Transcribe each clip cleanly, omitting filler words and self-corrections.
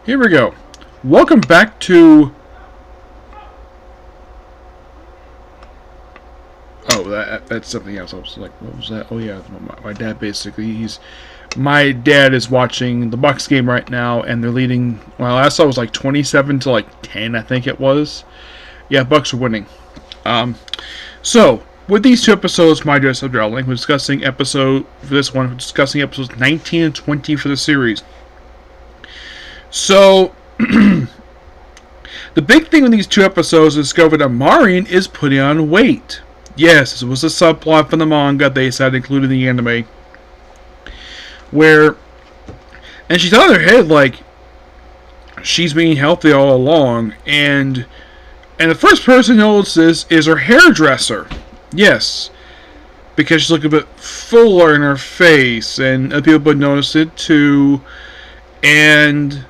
Here we go. Welcome back to... Oh, that's something else. I was like, what was that? Oh, yeah, my dad basically, My dad is watching the Bucks game right now, and they're leading... Well, last I saw it was like 27 to like 10, I think it was. Yeah, Bucks are winning. So, with these two episodes, my dear subject, we're discussing episode... For this one, we're discussing episodes 19 and 20 for the series. So... The big thing with these two episodes is discovered that Marion is putting on weight. Yes, this was a subplot from the manga they decided to include in the anime. Where, and she's on her head like she's being healthy all along, and the first person who notices this is her hairdresser. Yes, because she's looking a bit fuller in her face, and other people would notice it too, and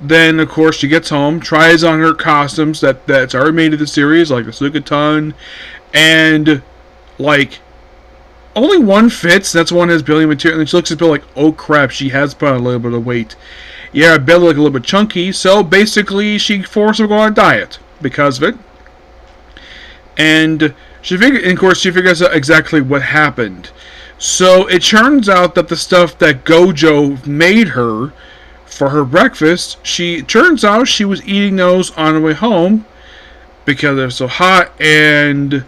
then, of course, she gets home, tries on her costumes that's already made in the series, like the Sugaton, and, like, only one fits. That's one that has building material, and she looks at Bill like, oh crap, she has put on a little bit of weight. Yeah, her belly look a little bit chunky, so basically she forced her to go on a diet because of it. And of course, she figures out exactly what happened. So it turns out that the stuff that Gojo made her for her breakfast, turns out she was eating those on her way home because they're so hot, and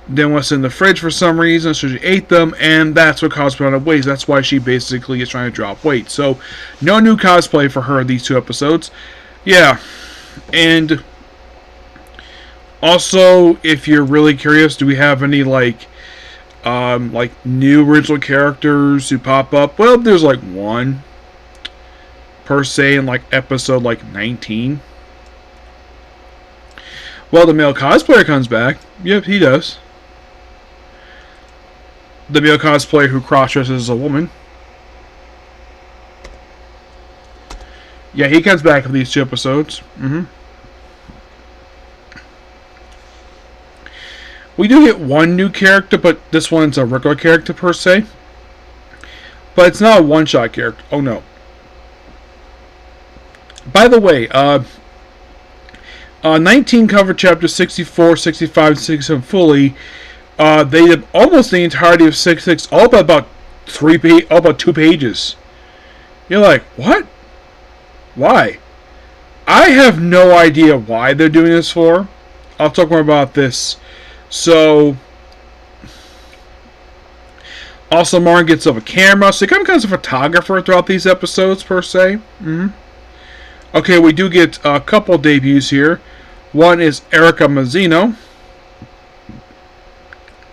then was in the fridge for some reason, so she ate them, and that's what caused her on weight. That's why she basically is trying to drop weight. So, no new cosplay for her in these two episodes. Yeah, and also, if you're really curious, do we have any like new original characters who pop up? Well, there's like one per se in like episode like 19. Well, the male cosplayer comes back. Yep, he does. The male cosplayer who cross-dresses as a woman. Yeah, he comes back for these two episodes. We do get one new character, but this one's a regular character per se. But it's not a one-shot character. Oh no. By the way, 19 covered chapters 64, 65, and 67 fully. They did almost the entirety of 66, all but about 2 pages. You're like, what? Why? I have no idea why they're doing this for. I'll talk more about this. So, also Martin gets up a camera, so he becomes a photographer throughout these episodes per se. Okay, we do get a couple debuts here. One is Erica Mazzino.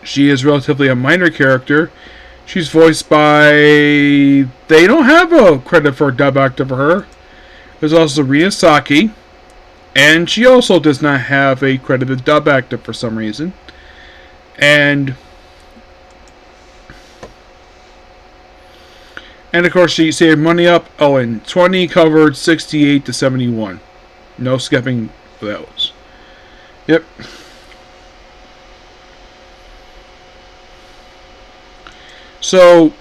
She is relatively a minor character. She's voiced by... They don't have a credit for a dub actor for her. There's also Rina Saki. And she also does not have a credited dub actor for some reason. And of course, she saved money up. Oh, and 20 covered 68 to 71. No skipping for those. Yep. So,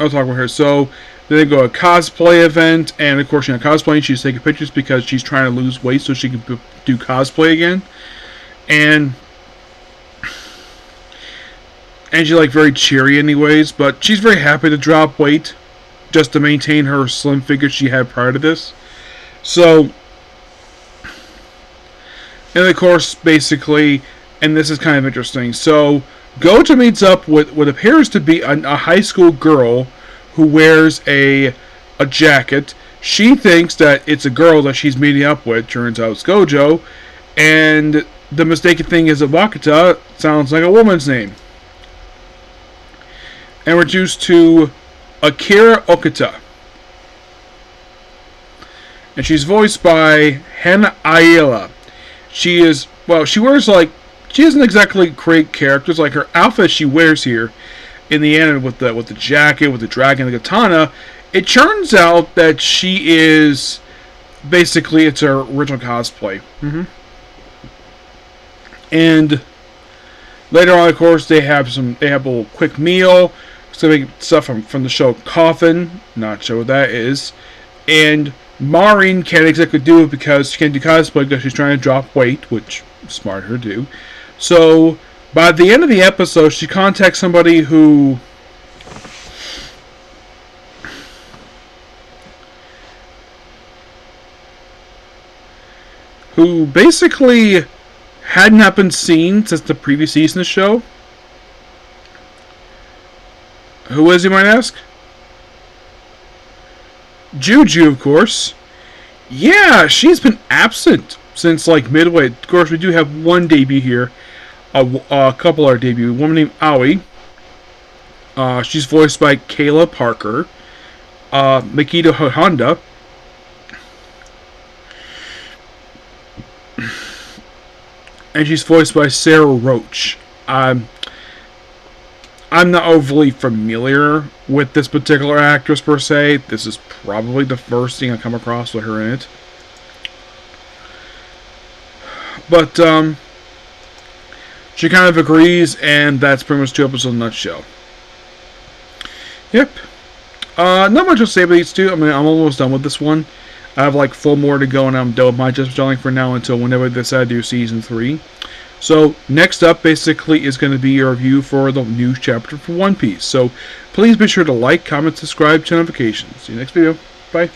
I'll talk about her. So, they go to a cosplay event, and of course, she's cosplaying. She's taking pictures because she's trying to lose weight so she can do cosplay again. And she's like very cheery anyways, but she's very happy to drop weight just to maintain her slim figure she had prior to this. So, and of course, basically, and this is kind of interesting. So, Gojo meets up with what appears to be a high school girl who wears a jacket. She thinks that it's a girl that she's meeting up with. Turns out it's Gojo. And the mistaken thing is that Wakata sounds like a woman's name. And we're introduced to Akira Okita. And she's voiced by Hana Ayala. She wears like, she doesn't exactly create characters. Like her outfit she wears here in the end with the jacket, with the dragon, the katana. It turns out that she is basically, it's her original cosplay. And later on, of course, they have a little quick meal. specific stuff from the show Coffin, not sure what that is, and Maureen can't exactly do it because she can't do cosplay because she's trying to drop weight, which is smart of her to do. So by the end of the episode, she contacts somebody who basically had not been seen since the previous season of the show. Who is, you might ask? Juju, of course. Yeah, she's been absent since like midway. Of course, we do have one debut here. A couple are debut. A woman named Aoi. She's voiced by Kayla Parker. Makito Honda. And she's voiced by Sarah Roach. I'm not overly familiar with this particular actress per se. This is probably the first thing I come across with her in it. But she kind of agrees, and that's pretty much 2 episodes in a nutshell. Yep. Not much to say about these two. I mean, I'm almost done with this one. I have like 4 more to go, and I'm done with my Just Darling for now until whenever they decide to do season 3. So, next up, basically, is going to be a review for the new chapter for One Piece. So, please be sure to like, comment, subscribe, turn notifications. See you next video. Bye.